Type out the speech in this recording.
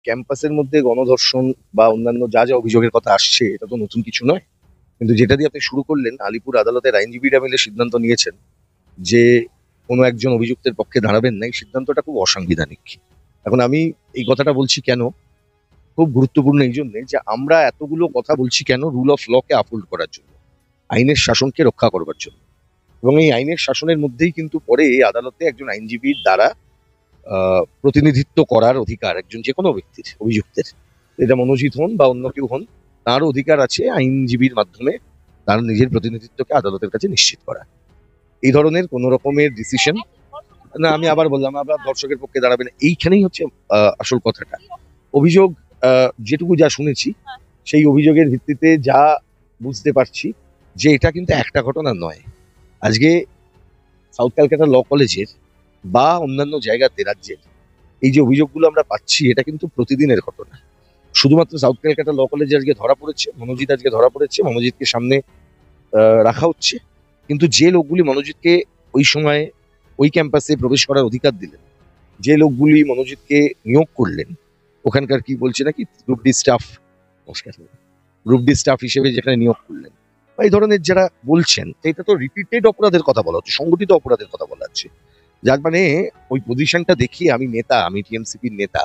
ক্যাম্পাসের মধ্যে গণধর্ষণ বা অন্যান্য যা যা অভিযোগের কথা আসছে এটা তো নতুন কিছু নয়। কিন্তু যেটা দিয়ে আপনি শুরু করলেন, আলিপুর আদালতের আইনজীবীরা মিলে সিদ্ধান্ত নিয়েছেন যে কোনো একজন অভিযুক্তের পক্ষে দাঁড়াবেন না, এই সিদ্ধান্তটা খুব অসাংবিধানিক। এখন আমি এই কথাটা বলছি কেন, খুব গুরুত্বপূর্ণ এই জন্যে যে আমরা এতগুলো কথা বলছি কেন, রুল অফ লকে আপহোল্ড করার জন্য, আইনের শাসনকে রক্ষা করবার জন্য। এবং এই আইনের শাসনের মধ্যেই কিন্তু পরে এই আদালতে একজন আইনজীবীর দ্বারা প্রতিনিধিত্ব করার অধিকার একজন যে কোনো ব্যক্তির, অভিযুক্তের, এটা মনোজিৎ হন বা অন্য কেউ হন, তারও অধিকার আছে আইনজীবীর মাধ্যমে তার নিজের প্রতিনিধিত্বকে আদালতের কাছে নিশ্চিত করা। এই ধরনের কোন রকমের ডিসিশন না, আমি আবার বললাম, আবার দর্শকের পক্ষে দাঁড়াবে না, এইখানেই হচ্ছে আসল কথাটা। অভিযোগ যেটুকু যা শুনেছি, সেই অভিযোগের ভিত্তিতে যা বুঝতে পারছি যে এটা কিন্তু একটা ঘটনা নয়। আজকে সাউথ ক্যালকাটা ল কলেজের বা অন্যান্য জায়গাতে রাজ্যের এই যে অভিযোগগুলো আমরা পাচ্ছি, এটা কিন্তু প্রতিদিনের ঘটনা। শুধুমাত্র সাউথ ক্যালকাটা ল কলেজে আজকে ধরা পড়েছে মনোজিৎ, আজকে ধরা পড়েছে মনোজিৎকে সামনে রাখা হচ্ছে। কিন্তু যে লোকগুলি মনোজিৎকে ওই সময় ওই ক্যাম্পাসে প্রবেশ করার অধিকার দিলেন, যে লোকগুলি মনোজিৎকে নিয়োগ করলেন, ওখানকার কি বলছে নাকি গ্রুপ ডি স্টাফ, নমস্কার, গ্রুপ ডি স্টাফ হিসেবে যেখানে নিয়োগ করলেন, বা এই ধরনের যারা বলছেন, এটা তো রিপিটেড অপরাধের কথা বলা হচ্ছে, সংগঠিত অপরাধের কথা বলা হচ্ছে। যার মানে ওই পজিশনটা দেখিয়ে আমি নেতা, আমি টিএমসিপির নেতা,